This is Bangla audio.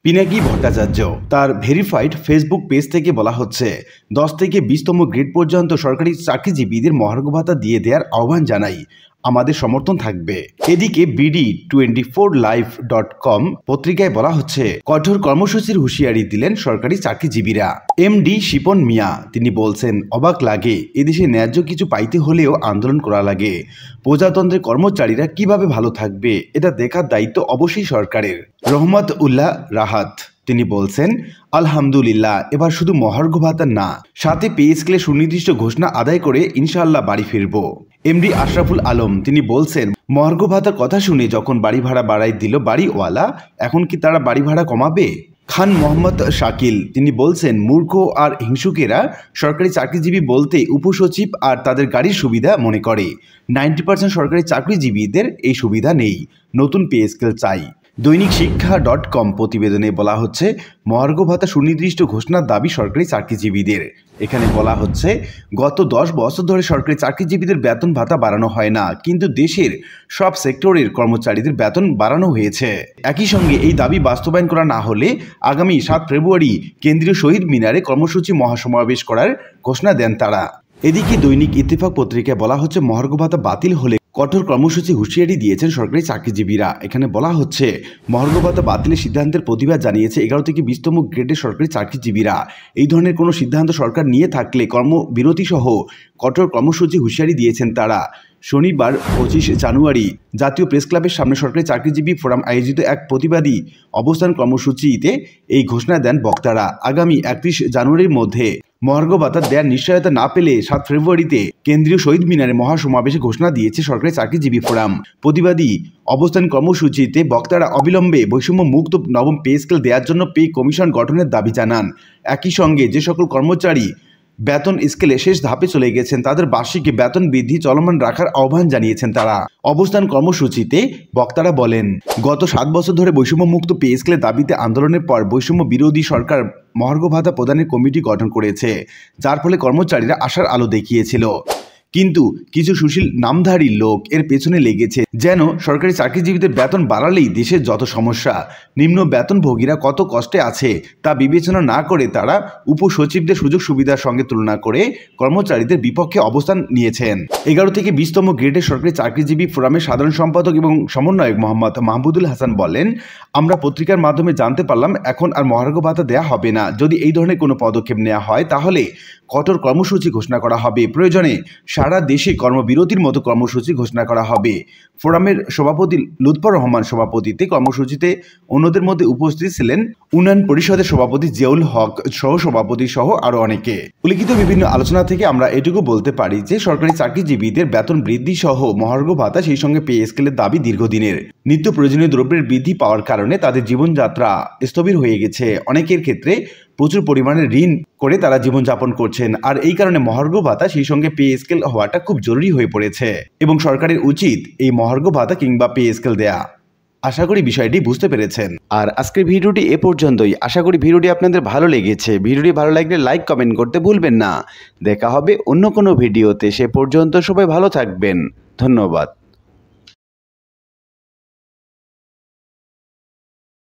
পিনাকি ভট্টাচার্য তার ভেরিফাইড ফেসবুক পেজ থেকে বলা হচ্ছে 10 থেকে 20তম গ্রেড পর্যন্ত সরকারি চাকরিজীবীদের মহার্ঘ ভাতা দিয়ে দেওয়ার আহ্বান জানাই, আমাদের সমর্থন থাকবে। এদিকে BD24live.com পত্রিকায় বলা হচ্ছে কঠোর কর্মসূচির হুঁশিয়ারি দিলেন সরকারি চাকরিজীবীরা। MD শিপন মিয়া তিনি বলছেন, অবাক লাগে, এদেশে ন্যায্য কিছু পাইতে হলেও আন্দোলন করা লাগে। প্রজাতন্ত্রের কর্মচারীরা কিভাবে ভালো থাকবে এটা দেখার দায়িত্ব অবশ্যই সরকারের। রহমত উল্লাহ রাহাত তিনি বলছেন, আলহামদুলিল্লাহ, এবার শুধু মহার্ঘ ভাতা না, সাথে পে স্কেলে সুনির্দিষ্ট ঘোষণা আদায় করে ইনশাআল্লাহ বাড়ি ফিরব। MD আশরাফুল আলম তিনি বলছেন, মহার্ঘ ভাতার কথা শুনে যখন বাড়ি ভাড়া বাড়াই দিল বাড়িওয়ালা, এখন কি তারা বাড়ি ভাড়া কমাবে? খান মোহাম্মদ শাকিল তিনি বলছেন, মূর্খ আর হিংসুকেরা সরকারি চাকরিজীবী বলতে উপসচিব আর তাদের গাড়ির সুবিধা মনে করে। 90% সরকারি চাকরিজীবীদের এই সুবিধা নেই, নতুন পে স্কেল চাই। দৈনিক শিক্ষা.com প্রতিবেদনে বলা হচ্ছে, মহার্ঘ ভাতা সুনির্দিষ্ট ঘোষণার দাবি সরকারি চাকরিজীবীদের। এখানে বলা হচ্ছে, গত 10 বছর ধরে সরকারি চাকরিজীবীদের বেতন ভাতা বাড়ানো হয় না, কিন্তু দেশের সব সেক্টরের কর্মচারীদের বেতন বাড়ানো হয়েছে। একই সঙ্গে এই দাবি বাস্তবায়ন করা না হলে আগামী 7 ফেব্রুয়ারি কেন্দ্রীয় শহীদ মিনারে কর্মসূচি মহাসমাবেশ করার ঘোষণা দেন তারা। এদিকে দৈনিক ইত্তেফাক পত্রিকায় বলা হচ্ছে, মহার্ঘ ভাতা বাতিল হলে কঠোর কর্মসূচি হুঁশিয়ারি দিয়েছেন সরকারি চাকরিজীবীরা। এখানে বলা হচ্ছে, মহার্ঘ ভাতা বাতিলের সিদ্ধান্তের প্রতিবাদ জানিয়েছে 11 থেকে 20তম গ্রেডের সরকারি চাকরিজীবীরা। এই ধরনের কোনো সিদ্ধান্ত সরকার নিয়ে থাকলে কর্মবিরতি সহ কঠোর কর্মসূচি হুঁশিয়ারি দিয়েছেন তারা। শনিবার 25 জানুয়ারি জাতীয় প্রেস ক্লাবের সামনে সরকারি চাকরিজীবী ফোরাম আয়োজিত এক প্রতিবাদী অবস্থান কর্মসূচিতে এই ঘোষণা দেন বক্তারা। আগামী 31 জানুয়ারির মধ্যে মহার্ঘ ভাতা দেওয়ার নিশ্চয়তা না পেলে 7 ফেব্রুয়ারিতে কেন্দ্রীয় শহীদ মিনারে মহাসমাবেশে ঘোষণা দিয়েছে সরকারি চাকরিজীবী ফোরাম। প্রতিবাদী অবস্থান কর্মসূচিতে বক্তারা অবিলম্বে বৈষম্য মুক্ত নবম পে স্কেল দেওয়ার জন্য পে কমিশন গঠনের দাবি জানান। একই সঙ্গে যে সকল কর্মচারী বেতন স্কেলে শেষ ধাপে চলে গেছেন তাদের বার্ষিক বেতন বৃদ্ধি চলমান রাখার আহ্বান জানিয়েছেন তারা। অবস্থান কর্মসূচিতে বক্তারা বলেন, গত 7 বছর ধরে বৈষম্য মুক্ত পে স্কেলের দাবিতে আন্দোলনের পর বৈষম্য বিরোধী সরকার মহার্ঘ ভাতা প্রদানের কমিটি গঠন করেছে, যার ফলে কর্মচারীরা আশার আলো দেখিয়েছিল। কিন্তু কিছু সুশীল নামধারী লোক এর পেছনে লেগেছে, যেন সরকারি চাকরিজীবীদের বেতন বাড়ালেই দেশের যত সমস্যা। নিম্ন বেতনভোগীরা কত কষ্টে আছে তা বিবেচনা না করে তারা উপসচিবদের সুযোগ সুবিধার সঙ্গে তুলনা করে কর্মচারীদের বিপক্ষে অবস্থান নিয়েছেন। 11 থেকে 20তম গ্রেডের সরকারি চাকরিজীবী ফোরামের সাধারণ সম্পাদক এবং সমন্বয়ক মোহাম্মদ মাহমুদুল হাসান বলেন, আমরা পত্রিকার মাধ্যমে জানতে পারলাম এখন আর মহার্ঘ ভাতা দেওয়া হবে না। যদি এই ধরনের কোনো পদক্ষেপ নেওয়া হয় তাহলে কঠোর কর্মসূচি ঘোষণা করা হবে, প্রয়োজনে সারা দেশে কর্মবিরতির মতো কর্মসূচি ঘোষণা করা হবে। ফোরামের সভাপতি লুৎফর রহমান সভাপতিতে কর্মসূচিতে অন্যদের মধ্যে উপস্থিত ছিলেন উন্নয়ন পরিষদের সভাপতি জিয়াউল হক সহ সভাপতি সহ আরো অনেকে। উল্লিখিত বিভিন্ন আলোচনা থেকে আমরা এটুকু বলতে পারি যে সরকারি চাকরিজীবীদের বেতন বৃদ্ধি সহ মহার্ঘ ভাতা সেই সঙ্গে পে স্কেলের দাবি দীর্ঘদিনের। নিত্য প্রয়োজনীয় দ্রব্যের বৃদ্ধি পাওয়ার কারণে তাদের জীবনযাত্রা স্থবির হয়ে গেছে। অনেকের ক্ষেত্রে প্রচুর পরিমাণে ঋণ করে তারা জীবনযাপন করছেন, আর এই কারণে মহার্ঘ ভাতা সেই সঙ্গে পে স্কেল হওয়াটা খুব জরুরি হয়ে পড়েছে এবং সরকারের উচিত এই মহার্ঘ ভাতা কিংবা পে স্কেল দেয়া। আশা করি বিষয়টি বুঝতে পেরেছেন। আর আজকের ভিডিওটি এ পর্যন্তই। আশা করি ভিডিওটি আপনাদের ভালো লেগেছে। ভিডিওটি ভালো লাগলে লাইক কমেন্ট করতে ভুলবেন না। দেখা হবে অন্য কোনো ভিডিওতে। সে পর্যন্ত সবাই ভালো থাকবেন। ধন্যবাদ।